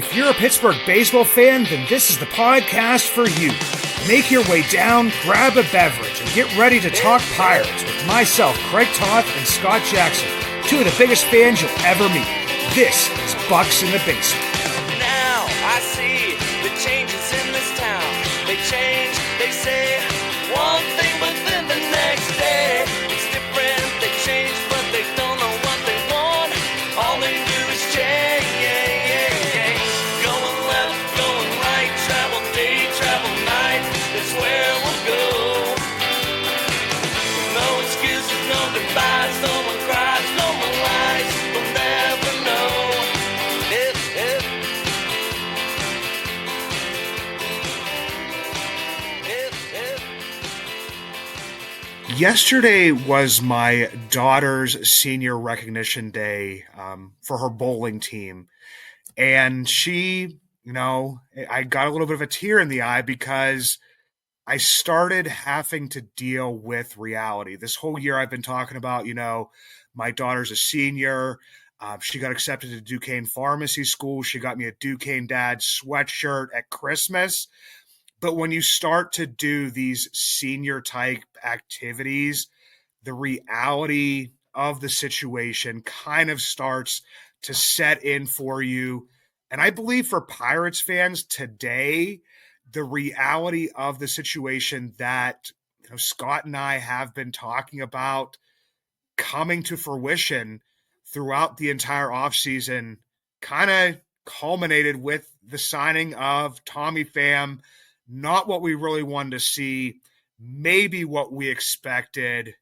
If you're a Pittsburgh baseball fan, then this is the podcast for you. Make your way down, grab a beverage, and get ready to talk Pirates with myself, Craig Toth, and Scott Jackson, two of the biggest fans you'll ever meet. This is Bucs in the Basement. Now I see the changes in this town. They change, they say one thing, but then the next day it's different. They change, but they don't know what they want. All they do is change. Going left, going right, travel day, travel night. That's where we'll go. No excuses, no goodbyes, no one cries, no one lies. We'll never know. Yesterday was my daughter's senior recognition day for her bowling team. And she, I got a little bit of a tear in the eye because I started having to deal with reality. This whole year I've been talking about, my daughter's a senior. She got accepted to Duquesne Pharmacy School. She got me a Duquesne Dad sweatshirt at Christmas. But when you start to do these senior type activities, the reality of the situation kind of starts to set in for you. And I believe for Pirates fans today, the reality of the situation that Scott and I have been talking about coming to fruition throughout the entire offseason kind of culminated with the signing of Tommy Pham. Not what we really wanted to see, maybe what we expected,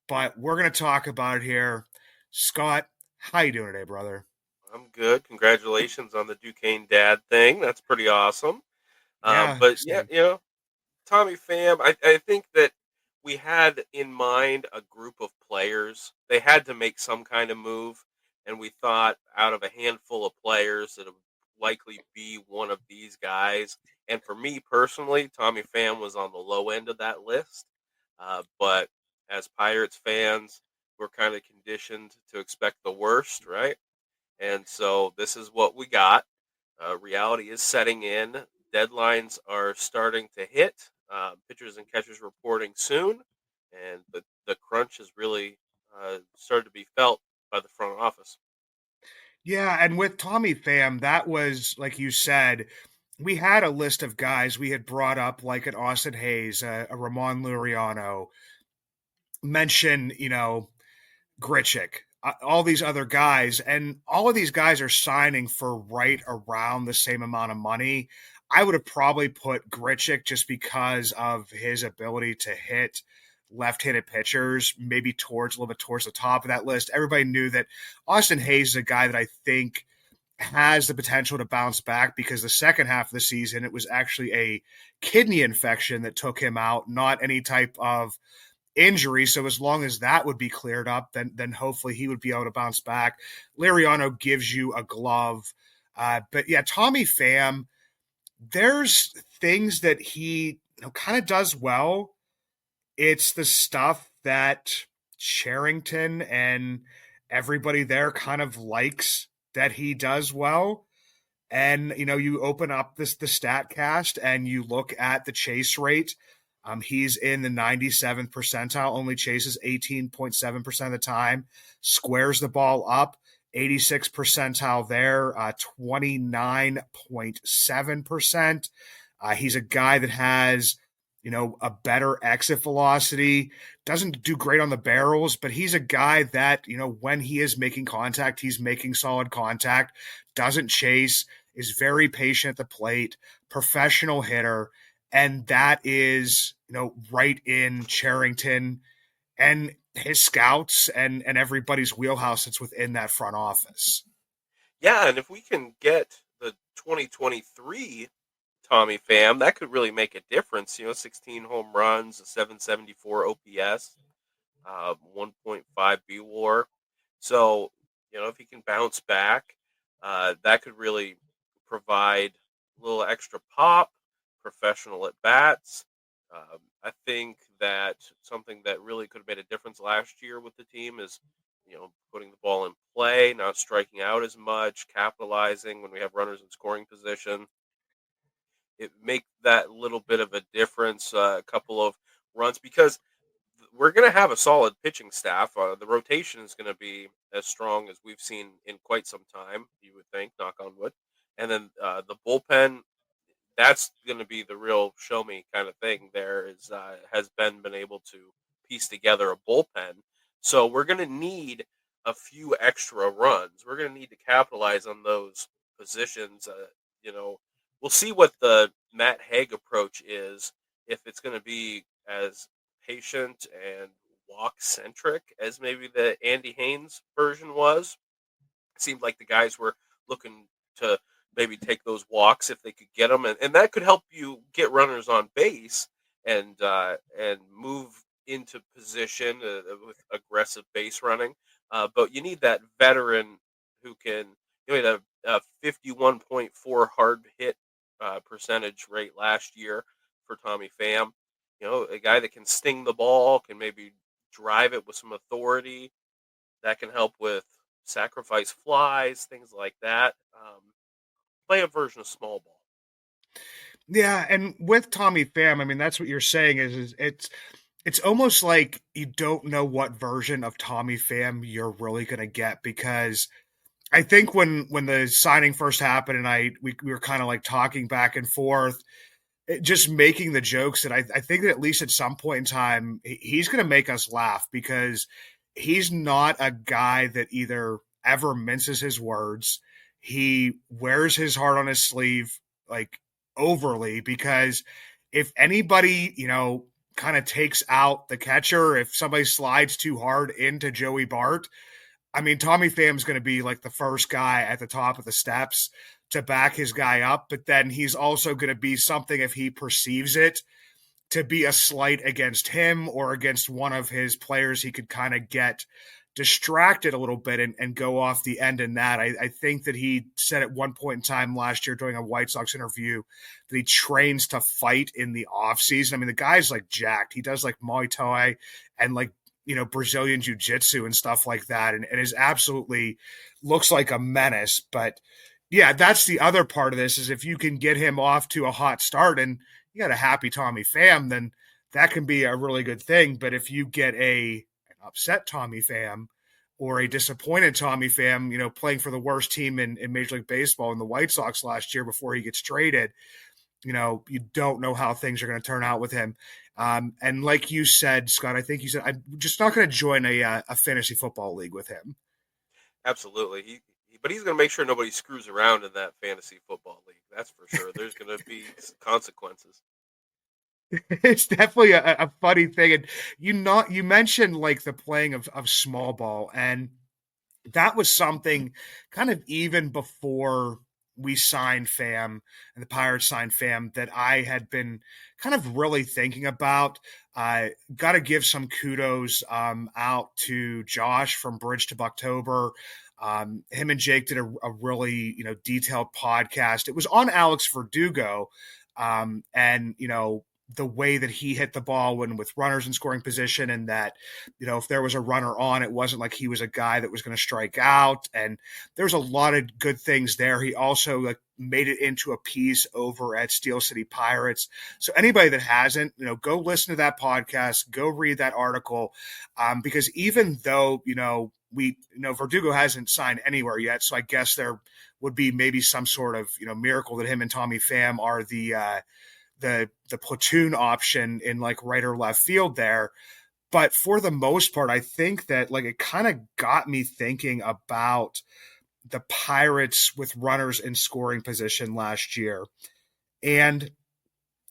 but we're going to talk about it here. Scott, how you doing today, brother? I'm good. Congratulations on the Duquesne Dad thing. That's pretty awesome. Yeah, But yeah, Tommy Pham, I think that we had in mind a group of players. They had to make some kind of move, and we thought out of a handful of players that would likely be one of these guys. And for me personally, Tommy Pham was on the low end of that list. But as Pirates fans, we're kind of conditioned to expect the worst, right? And so this is what we got. Reality is setting in. Deadlines are starting to hit. Pitchers and catchers reporting soon. And the crunch has really started to be felt by the front office. Yeah, and with Tommy Pham, that was, like you said, we had a list of guys we had brought up, like an Austin Hayes, a Ramon Laureano, mention, Grichuk, all these other guys, and all of these guys are signing for right around the same amount of money. I would have probably put Grichuk just because of his ability to hit left-handed pitchers, maybe a little bit towards the top of that list. Everybody knew that Austin Hayes is a guy that I think has the potential to bounce back because the second half of the season, it was actually a kidney infection that took him out, not any type of injury. So as long as that would be cleared up, then hopefully he would be able to bounce back. Liriano gives you a glove. But yeah, Tommy Pham, there's things that he kind of does well. It's the stuff that Charrington and everybody there kind of likes that he does well. And, you open up the StatCast and you look at the chase rate. He's in the 97th percentile, only chases 18.7% of the time, squares the ball up, 86th percentile there, 29.7%. He's a guy that has, a better exit velocity, doesn't do great on the barrels, but he's a guy that, when he is making contact, he's making solid contact, doesn't chase, is very patient at the plate, professional hitter. And that is, right in Charrington and his scouts and everybody's wheelhouse that's within that front office. Yeah, and if we can get the 2023 Tommy Pham, that could really make a difference. 16 home runs, a 774 OPS, 1.5 B WAR. So, if he can bounce back, that could really provide a little extra pop, professional at bats. I think that something that really could have made a difference last year with the team is putting the ball in play, not striking out as much, capitalizing when we have runners in scoring position. It make that little bit of a difference. A couple of runs because we're going to have a solid pitching staff. The rotation is going to be as strong as we've seen in quite some time. You would think, knock on wood, and then the bullpen, that's going to be the real show me kind of thing. There is has been able to piece together a bullpen, so we're going to need a few extra runs. We're going to need to capitalize on those positions. You know, we'll see what the Matt Haig approach is. If it's going to be as patient and walk centric as maybe the Andy Haynes version was, it seemed like the guys were looking to maybe take those walks if they could get them, and that could help you get runners on base and move into position with aggressive base running. But you need that veteran who can. You know, a 51.4 hard hit percentage rate last year for Tommy Pham. A guy that can sting the ball, can maybe drive it with some authority, that can help with sacrifice flies, things like that. Play a version of small ball. Yeah, and with Tommy Pham, I mean that's what you're saying is it's almost like you don't know what version of Tommy Pham you're really going to get because I think when the signing first happened and we were kind of like talking back and forth, just making the jokes that I think that at least at some point in time he's going to make us laugh because he's not a guy that either ever minces his words. He wears his heart on his sleeve like overly because if anybody, kind of takes out the catcher, if somebody slides too hard into Joey Bart, I mean, Tommy Pham's going to be like the first guy at the top of the steps to back his guy up, but then he's also going to be something if he perceives it to be a slight against him or against one of his players. He could kind of get distracted a little bit and go off the end in that. I think that he said at one point in time last year during a White Sox interview that he trains to fight in the offseason. I mean, the guy's like jacked. He does like Muay Thai and like Brazilian jiu-jitsu and stuff like that. And is absolutely looks like a menace. But yeah, that's the other part of this is if you can get him off to a hot start and you got a happy Tommy Pham, then that can be a really good thing. But if you get an upset Tommy Pham or a disappointed Tommy Pham, playing for the worst team in Major League Baseball in the White Sox last year before he gets traded, you don't know how things are going to turn out with him. And like you said, Scott, I think you said, I'm just not going to join a fantasy football league with him. Absolutely. But he's going to make sure nobody screws around in that fantasy football league. That's for sure. There's going to be consequences. It's definitely a funny thing. And you mentioned like the playing of small ball, and that was something kind of even before we signed Pham and the Pirates signed Pham that I had been kind of really thinking about. Got to give some kudos out to Josh from Bridge to Bucktober. Him and Jake did a really detailed podcast. It was on Alex Verdugo, and the way that he hit the ball when with runners in scoring position and that, if there was a runner on, it wasn't like he was a guy that was going to strike out. And there's a lot of good things there. He also made it into a piece over at Steel City Pirates. So anybody that hasn't, go listen to that podcast, go read that article. Because even though, Verdugo hasn't signed anywhere yet. So I guess there would be maybe some sort of, miracle that him and Tommy Pham are the platoon option in like right or left field there. But for the most part, I think that like it kind of got me thinking about the Pirates with runners in scoring position last year. And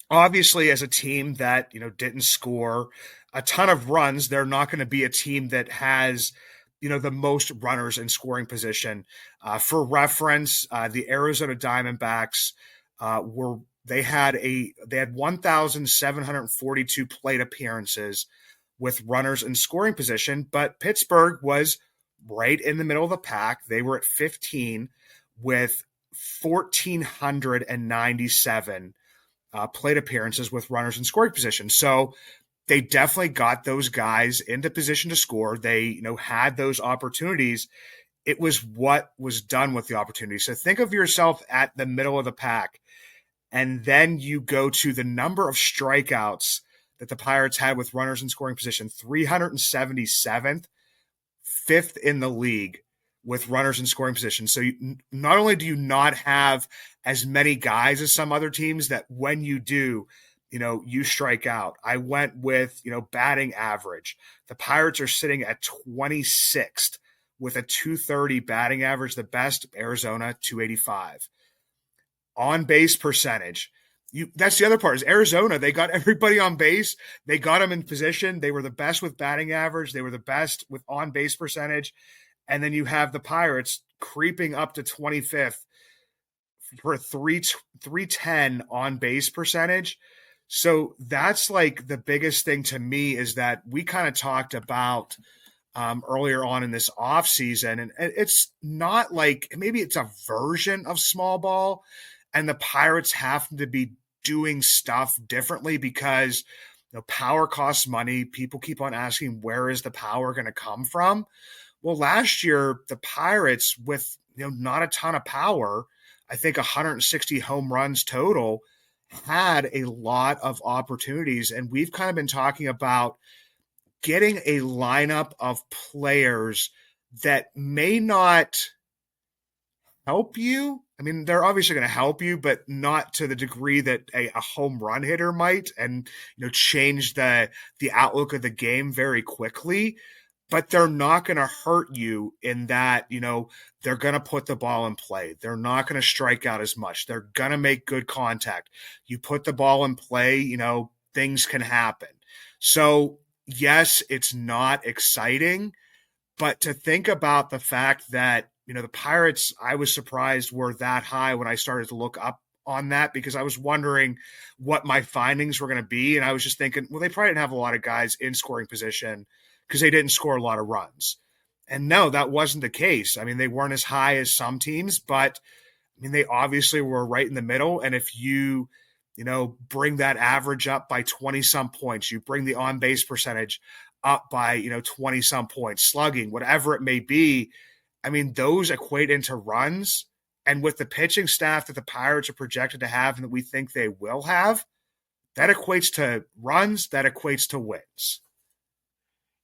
obviously as a team that, didn't score a ton of runs, they're not going to be a team that has, the most runners in scoring position. For reference, the Arizona Diamondbacks they had 1,742 plate appearances with runners in scoring position, but Pittsburgh was right in the middle of the pack. They were at 15 with 1,497 plate appearances with runners in scoring position. So they definitely got those guys into position to score. They, had those opportunities. It was what was done with the opportunity. So think of yourself at the middle of the pack, and then you go to the number of strikeouts that the Pirates had with runners in scoring position, 377th, fifth in the league with runners in scoring position. So not only do you not have as many guys as some other teams that when you do, you strike out. I went with, batting average. The Pirates are sitting at 26th with a 230 batting average, the best, Arizona, 285. On base percentage. That's the other part is Arizona. They got everybody on base. They got them in position. They were the best with batting average. They were the best with on base percentage. And then you have the Pirates creeping up to 25th for 310 on base percentage. So that's like the biggest thing to me is that we kind of talked about earlier on in this offseason, and it's not like maybe it's a version of small ball, and the Pirates have to be doing stuff differently because power costs money. People keep on asking, where is the power going to come from? Well, last year, the Pirates, with not a ton of power, I think 160 home runs total, had a lot of opportunities. And we've kind of been talking about getting a lineup of players that may not help you. I mean, they're obviously going to help you, but not to the degree that a home run hitter might, and change the outlook of the game very quickly. But they're not going to hurt you in that, they're going to put the ball in play. They're not going to strike out as much. They're going to make good contact. You put the ball in play, things can happen. So, yes, it's not exciting, but to think about the fact that, the Pirates, I was surprised were that high when I started to look up on that because I was wondering what my findings were going to be. And I was just thinking, well, they probably didn't have a lot of guys in scoring position because they didn't score a lot of runs. And no, that wasn't the case. I mean, they weren't as high as some teams, but I mean, they obviously were right in the middle. And if you, bring that average up by 20 some points, you bring the on base percentage up by, 20 some points, slugging, whatever it may be. I mean, those equate into runs. And with the pitching staff that the Pirates are projected to have and that we think they will have, that equates to runs, that equates to wins.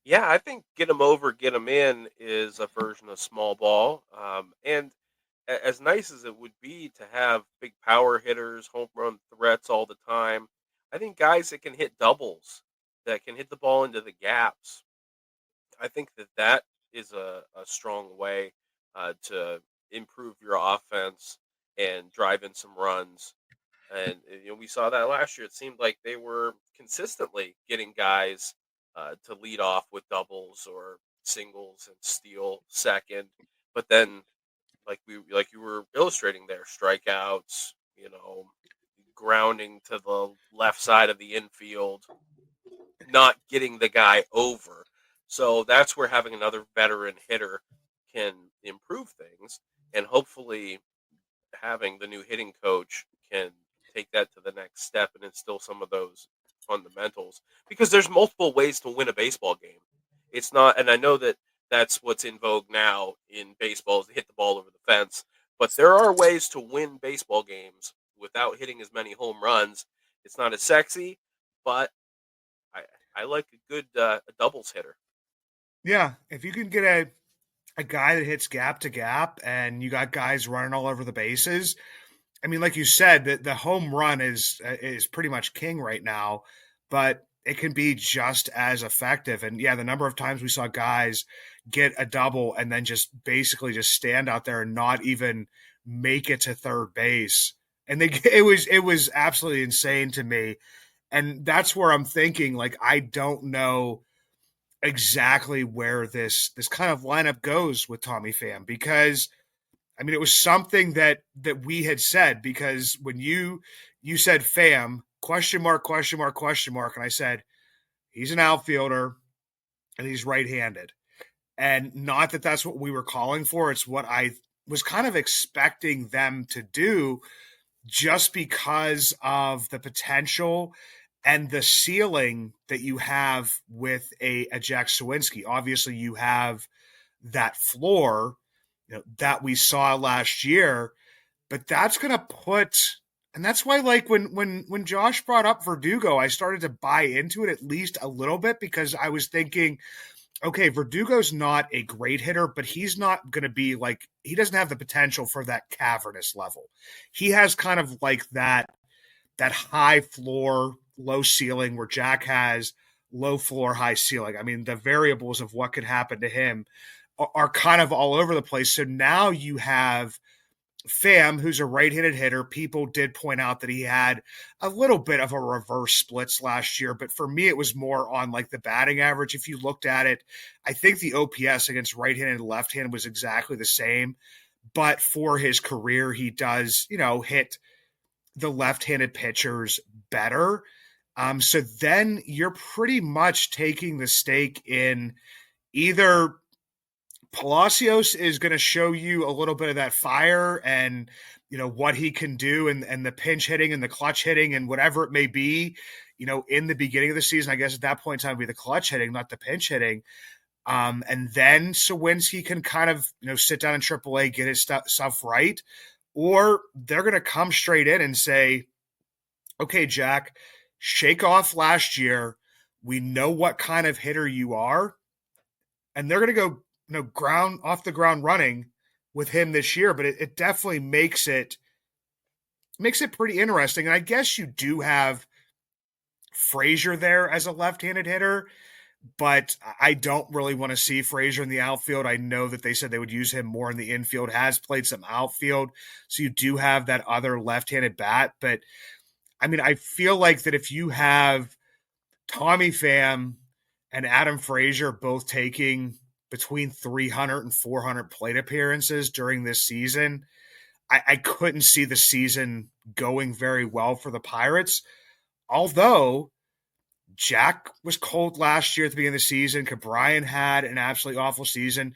Yeah, I think get them over, get them in is a version of small ball. And as nice as it would be to have big power hitters, home run threats all the time, I think guys that can hit doubles, that can hit the ball into the gaps, I think that is a strong way to improve your offense and drive in some runs. And we saw that last year. It seemed like they were consistently getting guys to lead off with doubles or singles and steal second. But then, like you were illustrating there, strikeouts, grounding to the left side of the infield, not getting the guy over. So that's where having another veteran hitter can improve things, and hopefully having the new hitting coach can take that to the next step and instill some of those fundamentals, because there's multiple ways to win a baseball game. It's not, and I know that that's what's in vogue now in baseball is to hit the ball over the fence, but there are ways to win baseball games without hitting as many home runs. It's not as sexy, but I I like a good a doubles hitter. Yeah, if you can get a guy that hits gap to gap and you got guys running all over the bases, I mean, like you said, the home run is pretty much king right now, but it can be just as effective. And yeah, the number of times we saw guys get a double and then just basically just stand out there and not even make it to third base. And it was absolutely insane to me. And that's where I'm thinking, like, I don't know exactly where this kind of lineup goes with Tommy Pham because I mean, it was something that we had said because when you said Pham question mark question mark question mark, and I said he's an outfielder and he's right-handed, and not that that's what we were calling for. It's what I was kind of expecting them to do, just because of the potential and the ceiling that you have with a Jack Sawinski. Obviously, you have that floor, that we saw last year, but that's going to put. And that's why, like when Josh brought up Verdugo, I started to buy into it at least a little bit, because I was thinking, okay, Verdugo's not a great hitter, but he's not going to be like, he doesn't have the potential for that cavernous level. He has kind of like that high floor, low ceiling, where Jack has low floor, high ceiling. I mean, the variables of what could happen to him are kind of all over the place. So now you have Pham, who's a right-handed hitter. People did point out that he had a little bit of a reverse splits last year, but for me, it was more on like the batting average. If you looked at it, I think the OPS against right-handed and left-handed was exactly the same. But for his career, he does, hit the left-handed pitchers better. So then you're pretty much taking the stake in either Palacios is going to show you a little bit of that fire and what he can do, and the pinch hitting and the clutch hitting and whatever it may be, in the beginning of the season. I guess at that point in time, it'd be the clutch hitting, not the pinch hitting. And then Sawinski can kind of sit down in AAA, get his stuff right, or they're going to come straight in and say, okay, Jack, shake off last year. We know what kind of hitter you are, and they're going to go, ground off the ground running with him this year. But it definitely makes it pretty interesting. And I guess you do have Frazier there as a left-handed hitter, but I don't really want to see Frazier in the outfield. I know that they said they would use him more in the infield, has played some outfield. So you do have that other left-handed bat. But I mean, I feel like that if you have Tommy Pham and Adam Frazier both taking between 300 and 400 plate appearances during this season, I couldn't see the season going very well for the Pirates. Although Jack was cold last year at the beginning of the season, Cabrian had an absolutely awful season.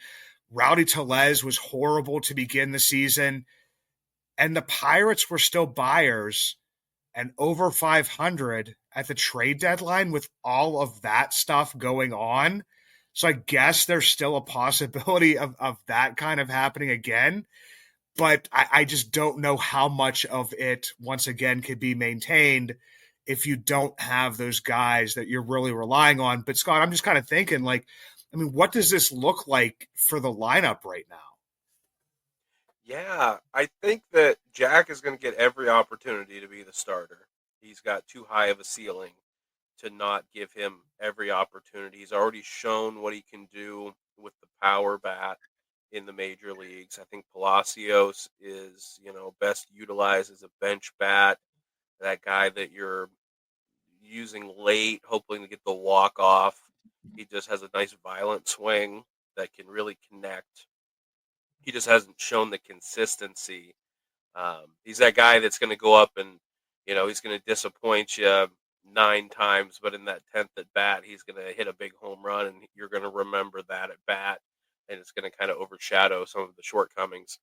Rowdy Tellez was horrible to begin the season. And the Pirates were still buyers and over 500 at the trade deadline with all of that stuff going on. So I guess there's still a possibility of that kind of happening again. But I just don't know how much of it, once again, could be maintained if you don't have those guys that you're really relying on. But Scott, I'm just kind of thinking, like, I mean, what does this look like for the lineup right now? Yeah, I think that Jack is going to get every opportunity to be the starter. He's got too high of a ceiling to not give him every opportunity. He's already shown what he can do with the power bat in the major leagues. I think Palacios is, best utilized as a bench bat, that guy that you're using late, hoping to get the walk off. He just has a nice violent swing that can really connect. He just hasn't shown the consistency. He's that guy that's going to go up and, he's going to disappoint you 9 times, but in that 10th at bat, he's going to hit a big home run, and you're going to remember that at bat, and it's going to kind of overshadow some of the shortcomings.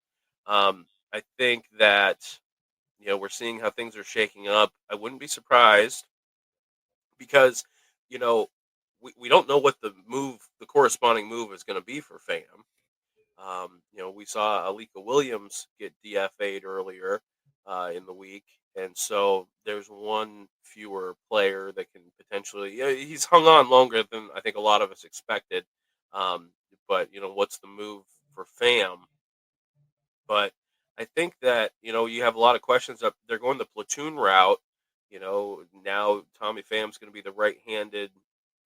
I think that, we're seeing how things are shaking up. I wouldn't be surprised because, you know, we don't know what the corresponding move is going to be for Pham. We saw Alika Williams get DFA'd earlier in the week, and so there's one fewer player that can potentially. He's hung on longer than I think a lot of us expected. Um, but what's the move for Pham? But I think that you have a lot of questions up. They're going the platoon route. Now Tommy Pham's going to be the right-handed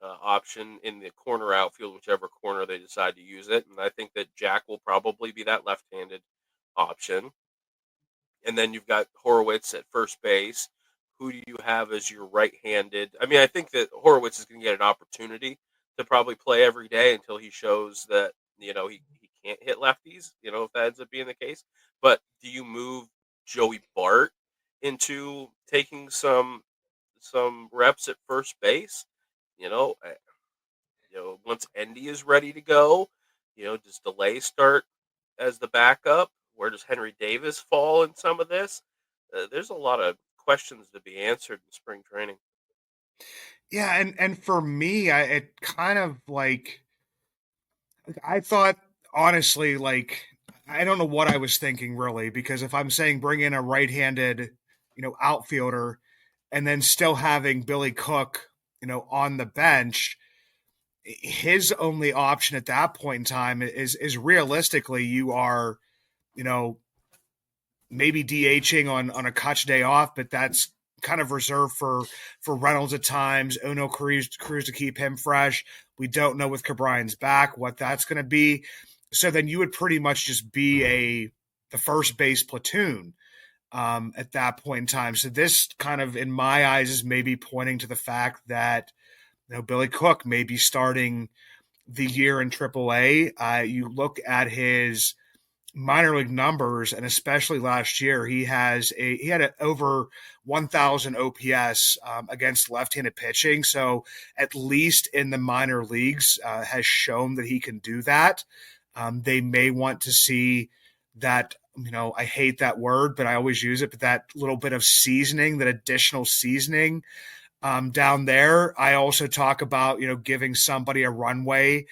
option in the corner outfield, whichever corner they decide to use it. And I think that Jack will probably be that left-handed option. And then you've got Horowitz at first base. Who do you have as your right-handed? I mean, I think that Horowitz is going to get an opportunity to probably play every day until he shows that he can't hit lefties. If that ends up being the case. But do you move Joey Bart into taking some reps at first base? You know, I- once Endy is ready to go, does Delay start as the backup? Where does Henry Davis fall in some of this? There's a lot of questions to be answered in spring training. Yeah, and for me, it kind of like I thought honestly, like I don't know what I was thinking really, because if I'm saying bring in a right-handed, outfielder, and then still having Billy Cook, on the bench, his only option at that point in time is realistically you are, you know, maybe DHing on a Koch day off, but that's kind of reserved for Reynolds at times. Ono Cruz to keep him fresh. We don't know with Cabrian's back what that's going to be. So then you would pretty much just be the first base platoon at that point in time. So this kind of, in my eyes, is maybe pointing to the fact that Billy Cook may be starting the year in AAA. You look at his minor league numbers, and especially last year, he had a over 1,000 OPS against left-handed pitching. So at least in the minor leagues, has shown that he can do that. They may want to see that. I hate that word, but I always use it. But that little bit of seasoning, that additional seasoning down there. I also talk about giving somebody a runway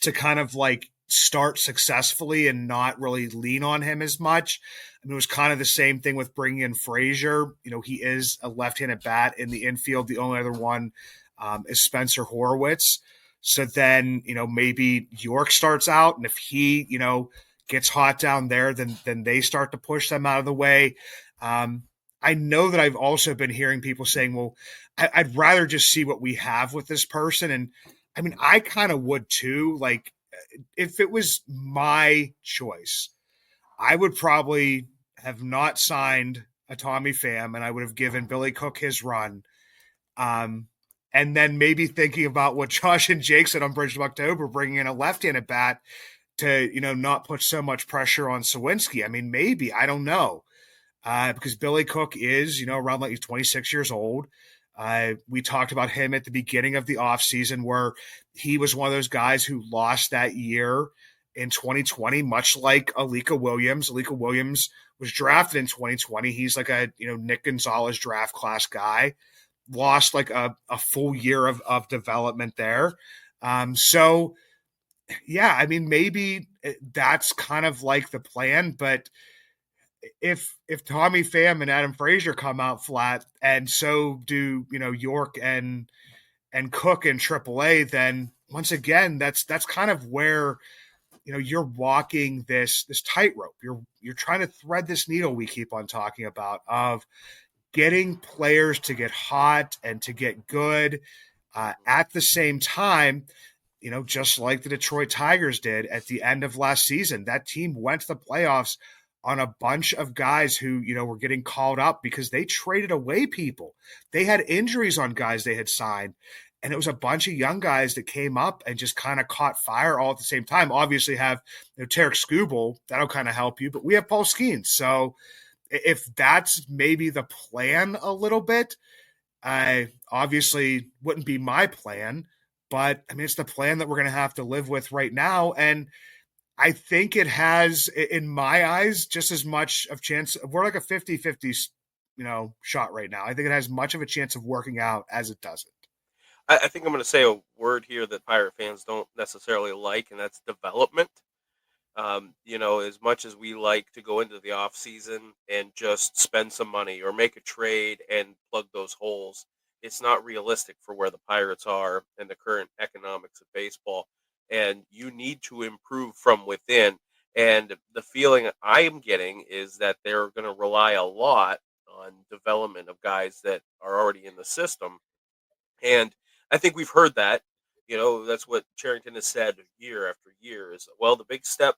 to kind of like start successfully and not really lean on him as much. I mean, it was kind of the same thing with bringing in Frazier. He is a left-handed bat in the infield. The only other one is Spencer Horwitz. So then, maybe York starts out, and if he, gets hot down there, then they start to push them out of the way. I know that I've also been hearing people saying, "Well, I'd rather just see what we have with this person," and I mean, I kind of would too. Like, if it was my choice, I would probably have not signed a Tommy Pham, and I would have given Billy Cook his run. Um, and then maybe thinking about what Josh and Jake said on Bridge of October, bringing in a left-handed bat to not put so much pressure on Sawinski. I mean, maybe, I don't know, because Billy Cook is around like he's 26 years old. We talked about him at the beginning of the offseason where he was one of those guys who lost that year in 2020, much like Alika Williams. Alika Williams was drafted in 2020. He's like a Nick Gonzalez draft class guy. Lost like a full year of development there. So yeah, I mean, maybe that's kind of like the plan, but if Tommy Pham and Adam Frazier come out flat, and so do York and Cook in AAA, then once again that's kind of where you're walking this tightrope. You're trying to thread this needle we keep on talking about of getting players to get hot and to get good at the same time. Just like the Detroit Tigers did at the end of last season. That team went to the playoffs on a bunch of guys who, were getting called up because they traded away people. They had injuries on guys they had signed. And it was a bunch of young guys that came up and just kind of caught fire all at the same time. Obviously, have Tarek Skubal, that'll kind of help you, but we have Paul Skeens. So if that's maybe the plan a little bit, I obviously wouldn't be my plan, but I mean, it's the plan that we're going to have to live with right now. And I think it has, in my eyes, just as much of chance. We're like a 50-50, shot right now. I think it has much of a chance of working out as it doesn't. I think I'm going to say a word here that Pirate fans don't necessarily like, and that's development. As much as we like to go into the off season and just spend some money or make a trade and plug those holes, it's not realistic for where the Pirates are and the current economics of baseball. And you need to improve from within. And the feeling I am getting is that they're going to rely a lot on development of guys that are already in the system. And I think we've heard that. That's what Charrington has said year after year is, well, the big step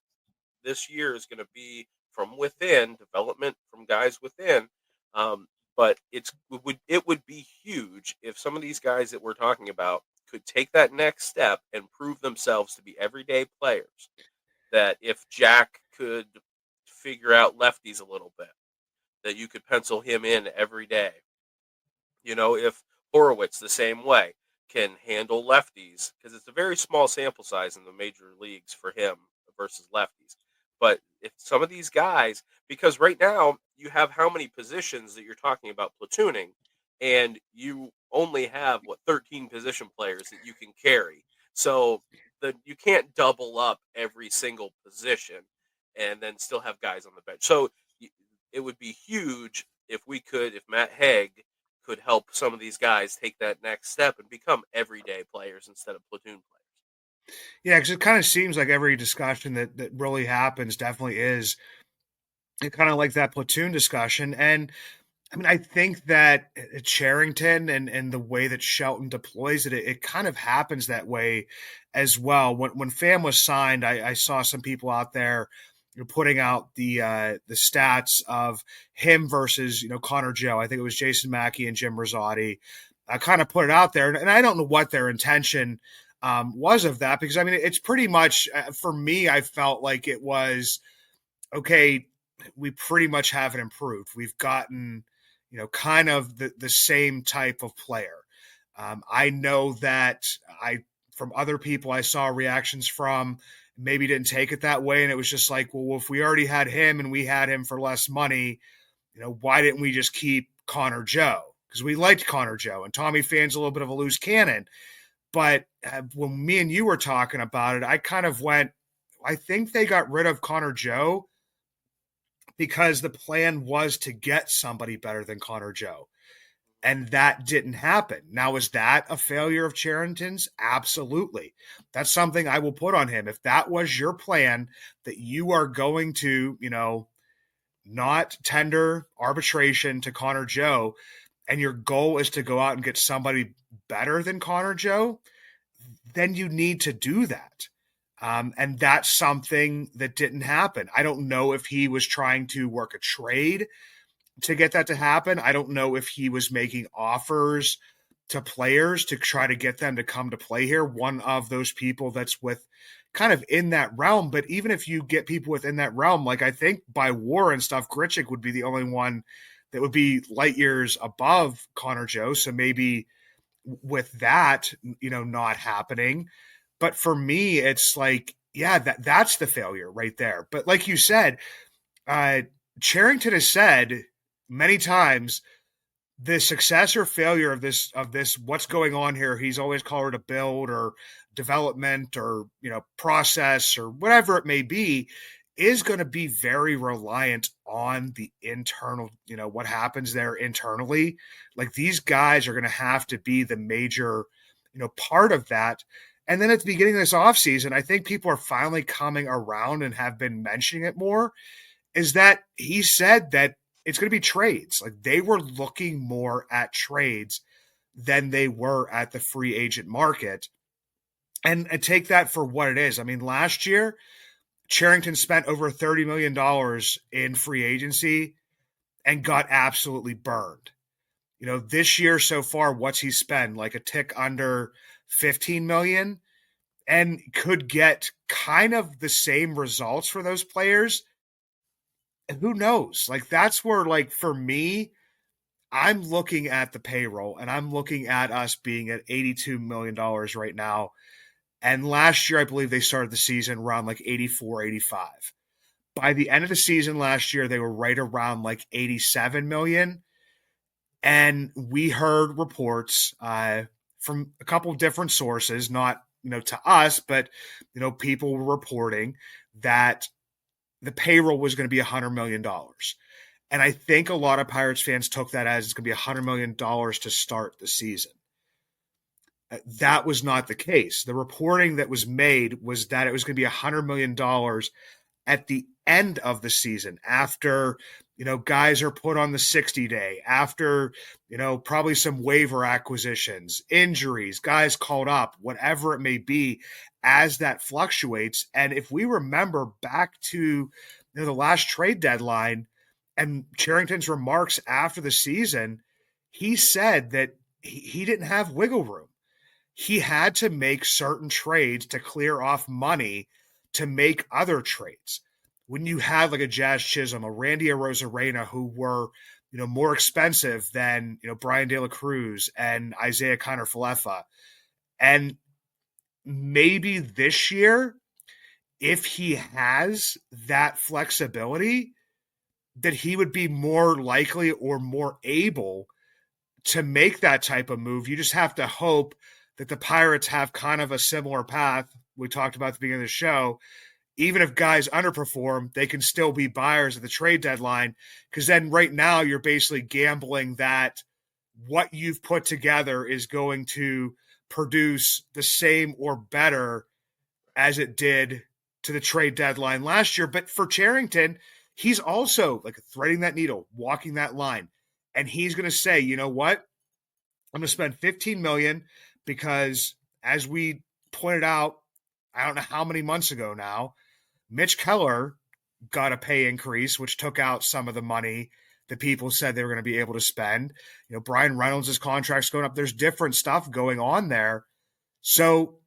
this year is going to be from within, development from guys within. But it would be huge if some of these guys that we're talking about could take that next step and prove themselves to be everyday players. That if Jack could figure out lefties a little bit, that you could pencil him in every day. If Horowitz the same way can handle lefties, because it's a very small sample size in the major leagues for him versus lefties. But if some of these guys, because right now you have how many positions that you're talking about platooning, and you only have 13 position players that you can carry. So you can't double up every single position and then still have guys on the bench. So it would be huge if Matt Haig could help some of these guys take that next step and become everyday players instead of platoon players. Yeah, because it kind of seems like every discussion that really happens definitely is kind of like that platoon discussion. And I mean, I think that Charrington and the way that Shelton deploys it kind of happens that way as well. When Pham was signed, I saw some people out there putting out the stats of him versus Connor Joe. I think it was Jason Mackey and Jim Rosati. I kind of put it out there, and I don't know what their intention was of that, because I mean it's pretty much for me. I felt like it was okay. We pretty much haven't improved. We've gotten kind of the same type of player. I know that from other people I saw reactions from maybe didn't take it that way. And it was just like, well, if we already had him and we had him for less money, why didn't we just keep Connor Joe? Because we liked Connor Joe, and Tommy Pham's a little bit of a loose cannon. But when me and you were talking about it, I kind of went, I think they got rid of Connor Joe because the plan was to get somebody better than Connor Joe. And that didn't happen. Now, is that a failure of Charrington's? Absolutely. That's something I will put on him. If that was your plan, that you are going to, not tender arbitration to Connor Joe, and your goal is to go out and get somebody better than Connor Joe, then you need to do that. And that's something that didn't happen. I don't know if he was trying to work a trade to get that to happen. I don't know if he was making offers to players to try to get them to come to play here. One of those people that's with kind of in that realm. But even if you get people within that realm, like I think by WAR and stuff, Grichuk would be the only one that would be light years above Connor Joe. So maybe with that, not happening. But for me, it's like, yeah, that's the failure right there. But like you said, Charrington has said many times the success or failure of this what's going on here, he's always called it a build or development or process or whatever it may be, is going to be very reliant on the internal, what happens there internally. Like these guys are going to have to be the major part of that. And then at the beginning of this offseason, I think people are finally coming around and have been mentioning it more, is that he said that it's going to be trades. Like they were looking more at trades than they were at the free agent market. And take that for what it is. I mean, last year, Charrington spent over $30 million in free agency and got absolutely burned. This year so far, what's he spent? Like a tick under 15 million, and could get kind of the same results for those players. Who knows? Like that's where, like for me, I'm looking at the payroll and I'm looking at us being at $82 million right now. And last year, I believe they started the season around like 84, 85. By the end of the season last year, they were right around like 87 million. And we heard reports from a couple of different sources, not to us, but people were reporting that the payroll was going to be $100 million. And I think a lot of Pirates fans took that as it's going to be $100 million to start the season. That was not the case. The reporting that was made was that it was going to be $100 million at the end of the season, after guys are put on the 60-day, after probably some waiver acquisitions, injuries, guys called up, whatever it may be, as that fluctuates. And if we remember back to the last trade deadline and Charrington's remarks after the season, he said that he didn't have wiggle room. He had to make certain trades to clear off money to make other trades. When you had like a Jazz Chisholm, a Randy Arozarena, who were, more expensive than, Brian De La Cruz and Isaiah Kiner-Falefa. And maybe this year, if he has that flexibility, that he would be more likely or more able to make that type of move, you just have to hope that the Pirates have kind of a similar path we talked about at the beginning of the show. Even if guys underperform, they can still be buyers at the trade deadline, because then right now you're basically gambling that what you've put together is going to produce the same or better as it did to the trade deadline last year. But for Cherington, he's also like threading that needle, walking that line. And he's going to say, you know what? I'm going to spend $15 million because, as we pointed out, I don't know how many months ago now, Mitch Keller got a pay increase, which took out some of the money that people said they were going to be able to spend. You know, Brian Reynolds' contract's going up. There's different stuff going on there. So,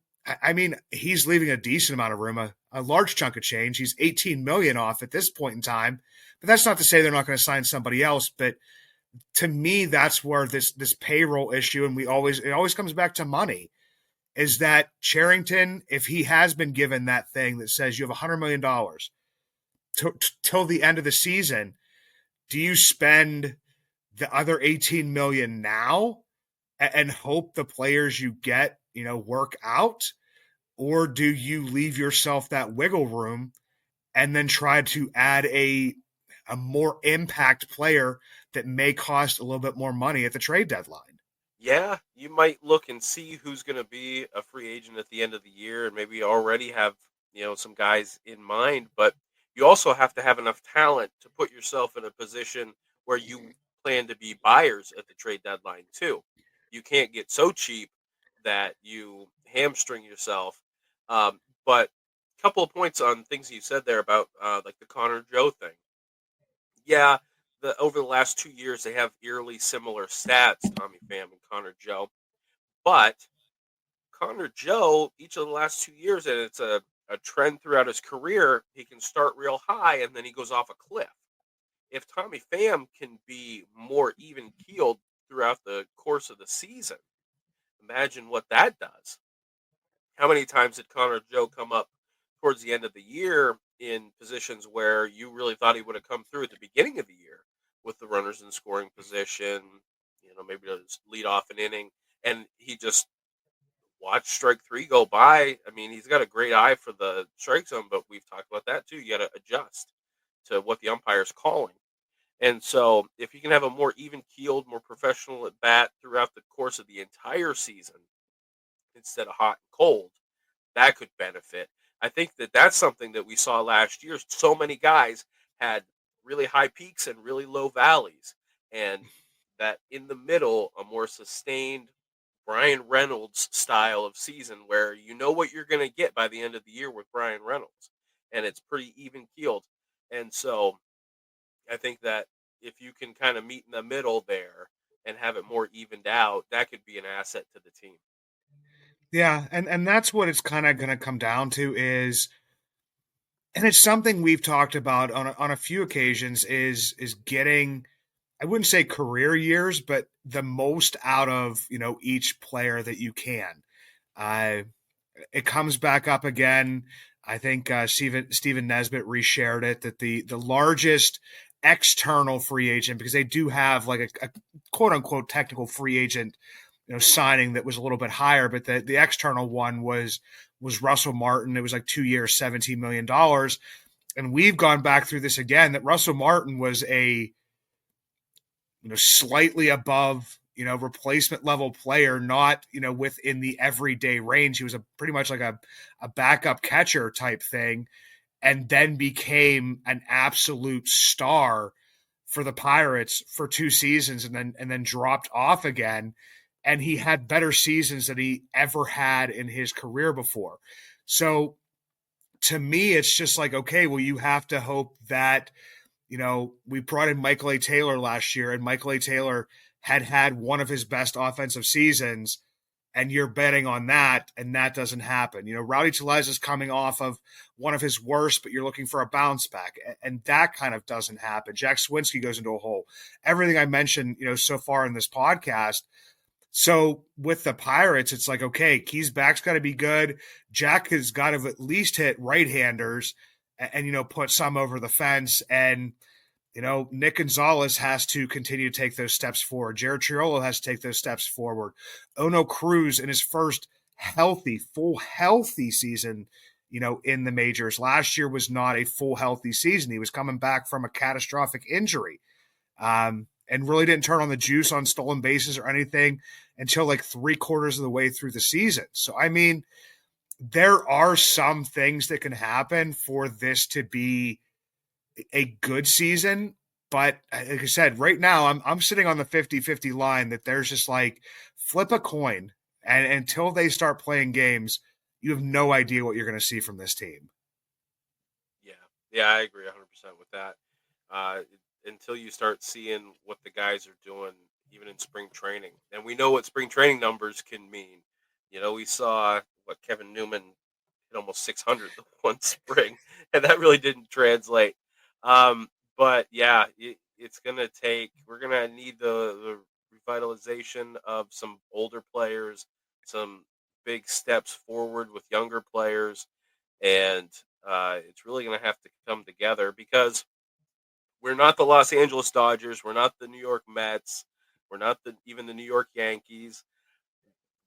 I mean, he's leaving a decent amount of room, a large chunk of change. He's $18 million off at this point in time. But that's not to say they're not going to sign somebody else. But to me, that's where this payroll issue, and it always comes back to money, is that Cherington, if he has been given that thing that says you have $100 million till the end of the season, do you spend the other 18 million now and hope the players you get, work out? Or do you leave yourself that wiggle room and then try to add a more impact player that may cost a little bit more money at the trade deadline? Yeah, you might look and see who's going to be a free agent at the end of the year, and maybe already have some guys in mind. But you also have to have enough talent to put yourself in a position where you plan to be buyers at the trade deadline too. You can't get so cheap that you hamstring yourself. But a couple of points on things you said there about like the Connor Joe thing. Yeah, over the last 2 years they have eerily similar stats, Tommy Pham and Connor Joe. But Connor Joe, each of the last 2 years, and it's a trend throughout his career, he can start real high and then he goes off a cliff. If Tommy Pham can be more even keeled throughout the course of the season, imagine what that does. How many times did Connor Joe come up towards the end of the year in positions where you really thought he would have come through at the beginning of the year with the runners in scoring position, maybe to lead off an inning, and he just watched strike three go by. I mean, he's got a great eye for the strike zone, but we've talked about that too. You got to adjust to what the umpire's calling. And so if you can have a more even keeled, more professional at bat throughout the course of the entire season instead of hot and cold, that could benefit. I think that that's something that we saw last year. So many guys had really high peaks and really low valleys, and that in the middle, a more sustained Brian Reynolds style of season where you know what you're going to get by the end of the year with Brian Reynolds, and it's pretty even keeled. And so I think that if you can kind of meet in the middle there and have it more evened out, that could be an asset to the team. Yeah, and that's what it's kind of going to come down to is, and it's something we've talked about on a few occasions, is getting, I wouldn't say career years, but the most out of each player that you can. It comes back up again. I think Stephen Nesbitt reshared it, that the largest external free agent, because they do have like a quote unquote technical free agent signing that was a little bit higher, but the external one was Russell Martin. It was like 2 years, $17 million. And we've gone back through this again, that Russell Martin was a slightly above replacement level player, not within the everyday range. He was pretty much like a backup catcher type thing, and then became an absolute star for the Pirates for 2 seasons, and then dropped off again. And he had better seasons than he ever had in his career before. So to me, it's just like, okay, well, you have to hope that, we brought in Michael A. Taylor last year, and Michael A. Taylor had one of his best offensive seasons, and you're betting on that, and that doesn't happen. Rowdy Tellez is coming off of one of his worst, but you're looking for a bounce back, and that kind of doesn't happen. Jack Swinski goes into a hole. Everything I mentioned, so far in this podcast. So with the Pirates, it's like, okay, Key's back's got to be good. Jack has got to at least hit right-handers and put some over the fence. And Nick Gonzalez has to continue to take those steps forward. Jared Triolo has to take those steps forward. Ono Cruz in his first full healthy season, in the majors. Last year was not a full healthy season. He was coming back from a catastrophic injury, and really didn't turn on the juice on stolen bases or anything until like 3/4 of the way through the season. So, I mean, there are some things that can happen for this to be a good season. But like I said, right now I'm sitting on the 50-50 line that there's just like flip a coin. And until they start playing games, you have no idea what you're going to see from this team. Yeah, yeah, I agree 100% with that. Uh, until you start seeing what the guys are doing, even in spring training, and we know what spring training numbers can mean. We saw what Kevin Newman hit almost 600 the one spring, and that really didn't translate. But yeah, it's gonna take. We're gonna need the revitalization of some older players, some big steps forward with younger players, and it's really going to have to come together because we're not the Los Angeles Dodgers, we're not the New York Mets, we're not even the New York Yankees.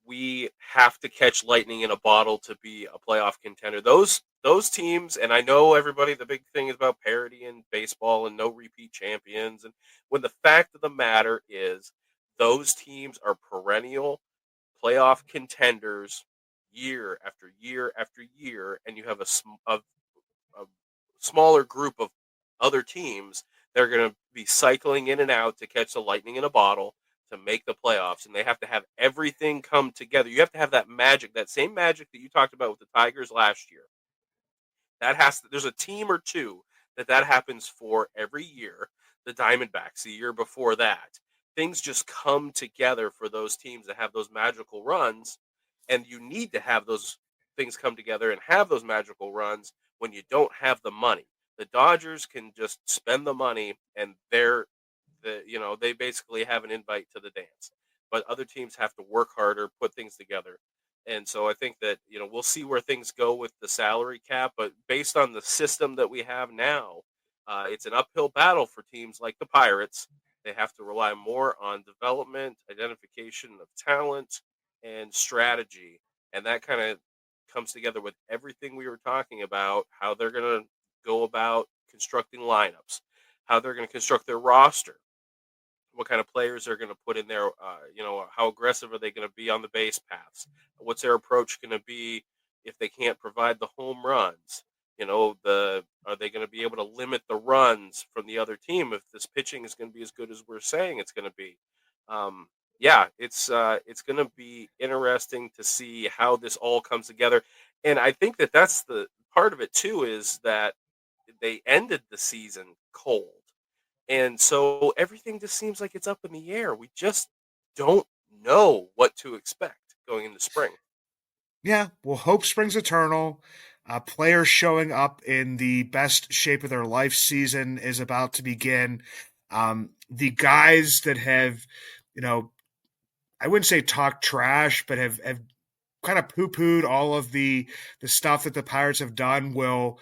We have to catch lightning in a bottle to be a playoff contender. Those teams, and I know everybody. The big thing is about parity in baseball and no repeat champions. And when the fact of the matter is, those teams are perennial playoff contenders year after year after year, and you have a smaller group of other teams that are going to be cycling in and out to catch the lightning in a bottle to make the playoffs, and they have to have everything come together. You have to have that magic, that same magic that you talked about with the Tigers last year. There's a team or two that happens for every year. The Diamondbacks the year before that. Things just come together for those teams that have those magical runs, and you need to have those things come together and have those magical runs when you don't have the money. The Dodgers can just spend the money, and they basically have an invite to the dance. But other teams have to work harder, put things together. And so I think that, we'll see where things go with the salary cap, but based on the system that we have now, it's an uphill battle for teams like the Pirates. They have to rely more on development, identification of talent, and strategy. And that kind of comes together with everything we were talking about, how they're going to go about constructing lineups, how they're going to construct their roster, what kind of players they're going to put in there. How aggressive are they going to be on the base paths? What's their approach going to be if they can't provide the home runs? Are they going to be able to limit the runs from the other team if this pitching is going to be as good as we're saying it's going to be? Yeah, it's going to be interesting to see how this all comes together, and I think that's the part of it too is that they ended the season cold. And so everything just seems like it's up in the air. We just don't know what to expect going into spring. Yeah, well, hope springs eternal. Players showing up in the best shape of their life season is about to begin. The guys that have, I wouldn't say talk trash, but have kind of poo-pooed all of the stuff that the Pirates have done will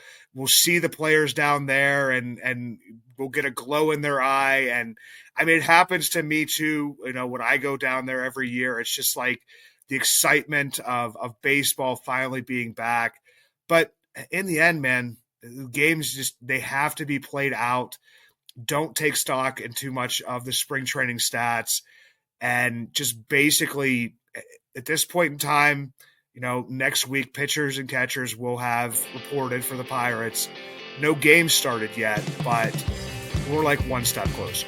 see the players down there and will get a glow in their eye. And I mean, it happens to me too. When I go down there every year, it's just like the excitement of baseball finally being back. But in the end, man, games they have to be played out. Don't take stock in too much of the spring training stats, and just basically at this point in time, next week pitchers and catchers will have reported for the Pirates. No games started yet, but we're like one step closer.